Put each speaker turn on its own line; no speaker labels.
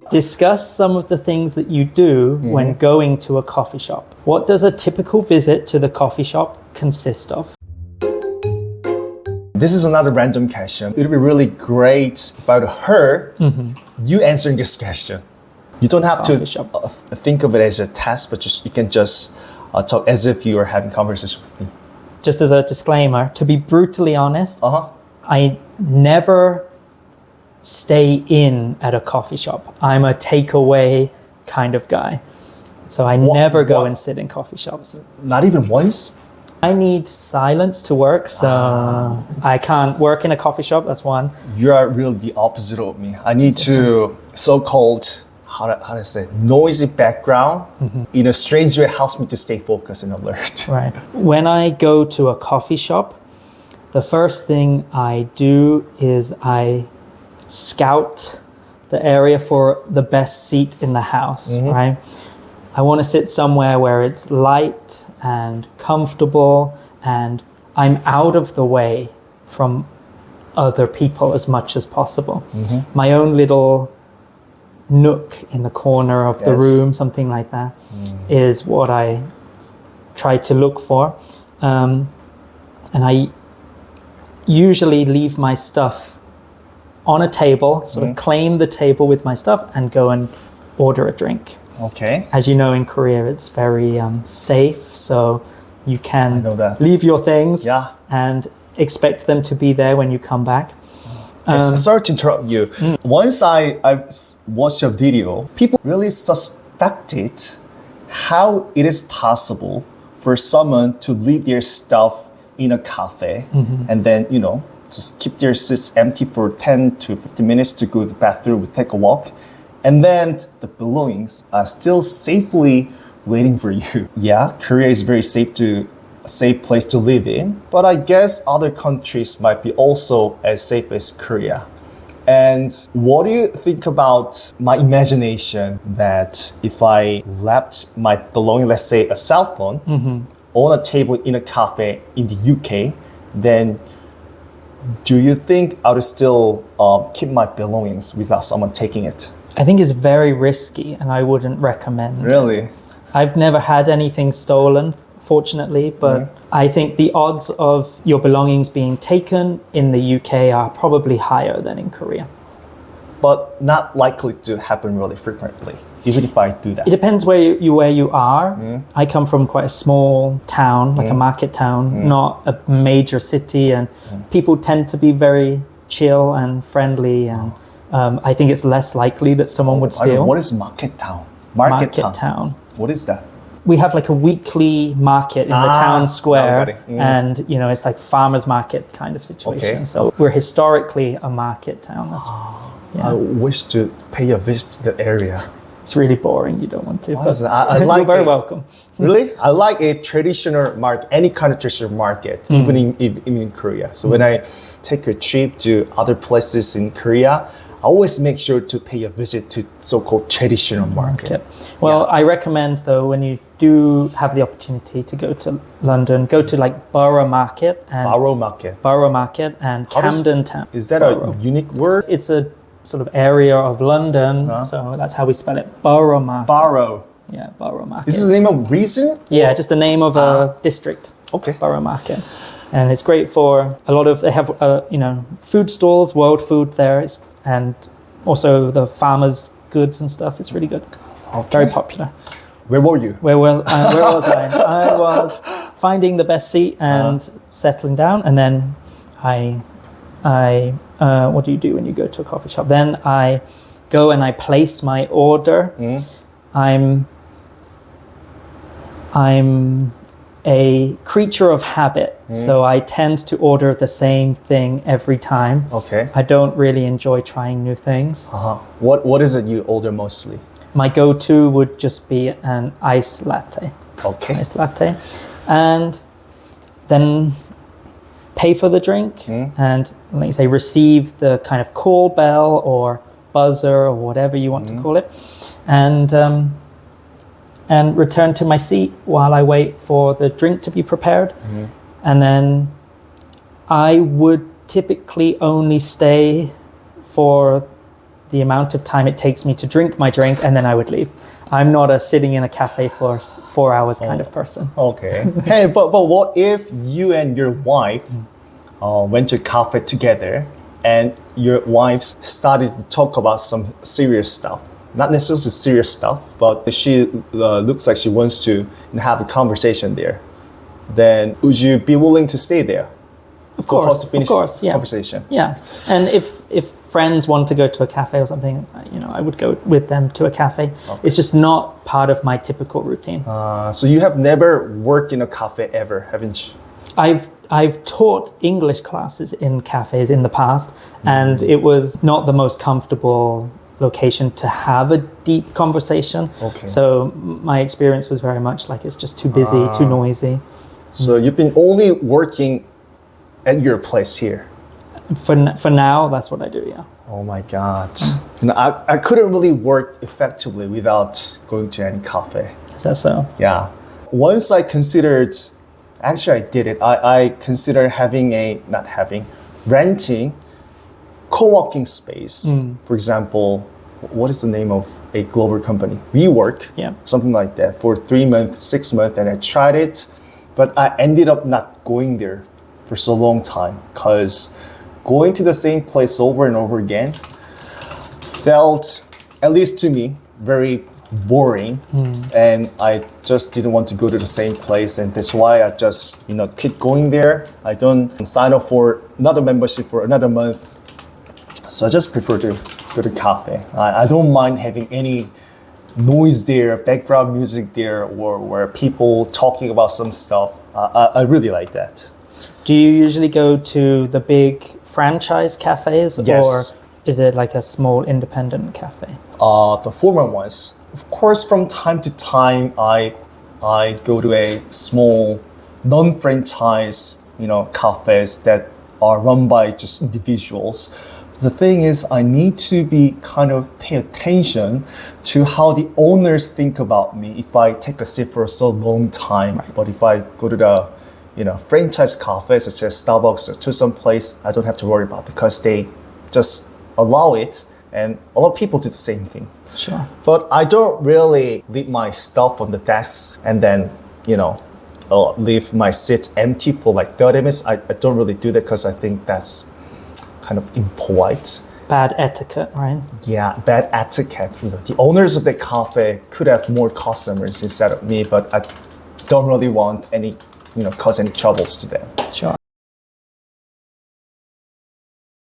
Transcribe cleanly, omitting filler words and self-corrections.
Discuss some of the things that you do when going to a coffee shop. What does a typical visit to the coffee shop consist of?
This is another random question. It would be really great if I heard you answering this question. You don't have to think of it as a test, but you can just talk as if you are having conversation with me.
Just as a disclaimer, to be brutally honest, I never stay in at a coffee shop. I'm a takeaway kind of guy. So I never go and sit in coffee shops.
Not even once?
I need silence to work, so I can't work in a coffee shop, that's one.
You are really the opposite of me. I need to so-called, how to say, noisy background in a strange way helps me to stay focused and alert.
Right. When I go to a coffee shop, the first thing I do is I scout the area for the best seat in the house, right? I want to sit somewhere where it's light and comfortable and I'm out of the way from other people as much as possible. My own little nook in the corner of the room, something like that, is what I try to look for. And I usually leave my stuff on a table, sort of claim the table with my stuff and go and order a drink.
Okay.
As you know, in Korea, it's very safe, so you can leave your things and expect them to be there when you come back.
Sorry to interrupt you. Once I've watched a video, people really suspected how it is possible for someone to leave their stuff in a cafe and then, just keep their seats empty for 10 to 15 minutes to go to the bathroom, take a walk. And then the belongings are still safely waiting for you. Yeah, Korea is very safe place to live in, but I guess other countries might be also as safe as Korea. And what do you think about my imagination that if I left my belongings, let's say a cell phone, on a table in a cafe in the UK, then do you think I would still keep my belongings without someone taking it?
I think it's very risky and I wouldn't recommend
it.
I've never had anything stolen, fortunately, but I think the odds of your belongings being taken in the UK are probably higher than in Korea.
But not likely to happen really frequently, even if I do that.
It depends where you are. I come from quite a small town, like a market town, not a major city, and people tend to be very chill and friendly, and I think it's less likely that someone would steal.
What is market town?
Market town.
What is that?
We have like a weekly market in the town square, and it's like farmers market kind of situation. So we're historically a market town.
I wish to pay a visit to that area.
It's really boring. You don't want to.
I like
you're very welcome.
Really? I like a traditional market, any kind of traditional market, even in Korea. So when I take a trip to other places in Korea, I always make sure to pay a visit to so-called traditional market.
Well, I recommend though, when you do have the opportunity to go to London, go to like Borough Market and Camden Town.
Is that a unique word?
It's a sort of area of London, so that's how we spell it. Borough Market.
Borough.
Yeah, Borough Market.
This is the name of reason?
Yeah, just the name of a district.
Okay.
Borough Market. And it's great for a lot of, they have, food stalls, world food there, and also the farmers' goods and stuff. It's really good.
Okay.
Very popular.
Where were you?
Where was I? I was finding the best seat and settling down, and then I what do you do when you go to a coffee shop? Then I go and I place my order. I'm a creature of habit, so I tend to order the same thing every time.
Okay.
I don't really enjoy trying new things.
What is it you order mostly?
My go-to would just be an iced latte.
Okay.
Iced latte. And then pay for the drink and, like you say, receive the kind of call bell or buzzer or whatever you want to call it, and return to my seat while I wait for the drink to be prepared. And then I would typically only stay for the amount of time it takes me to drink my drink, and then I would leave. I'm not a sitting in a cafe for 4 hours kind of person.
Okay. Hey, but what if you and your wife went to a cafe together and your wife started to talk about some serious stuff? Not necessarily serious stuff, but she looks like she wants to have a conversation there. Then would you be willing to stay there?
Of course,
To finish
yeah.
conversation.
Yeah, and if friends want to go to a cafe or something, I would go with them to a cafe. Okay. It's just not part of my typical routine.
So you have never worked in a cafe ever, haven't you?
I've taught English classes in cafes in the past, and it was not the most comfortable location to have a deep conversation.
Okay.
So my experience was very much like it's just too busy, too noisy.
So you've been only working at your place here?
For now, that's what I do, yeah.
Oh my God. I couldn't really work effectively without going to any cafe.
Is that so?
Yeah. Once I considered, actually I did it. I considered renting co-working space. For example, what is the name of a global company? WeWork,
Yeah.
something like that, for 3 months, 6 months, and I tried it, but I ended up not going there for so long time because going to the same place over and over again felt, at least to me, very boring, and I just didn't want to go to the same place, and that's why I just keep going there. I don't sign up for another membership for another month, so I just prefer to go to cafe. I don't mind having any noise there, background music there, or where people talking about some stuff. I really like that.
Do you usually go to the big franchise cafes,
Yes.
or is it like a small independent cafe?
The former ones. Of course, from time to time, I go to a small non-franchise, cafes that are run by just individuals. The thing is, I need to be kind of pay attention to how the owners think about me if I take a seat for so long time.
Right.
But if I go to the franchise cafes such as Starbucks or to some place, I don't have to worry about it because they just allow it, and a lot of people do the same thing.
Sure.
But I don't really leave my stuff on the desks and then, leave my seat empty for like 30 minutes. I don't really do that because I think that's kind of impolite.
Bad etiquette, right?
Yeah, bad etiquette. The owners of the cafe could have more customers instead of me, but I don't really want any, cause any troubles to them.
Sure.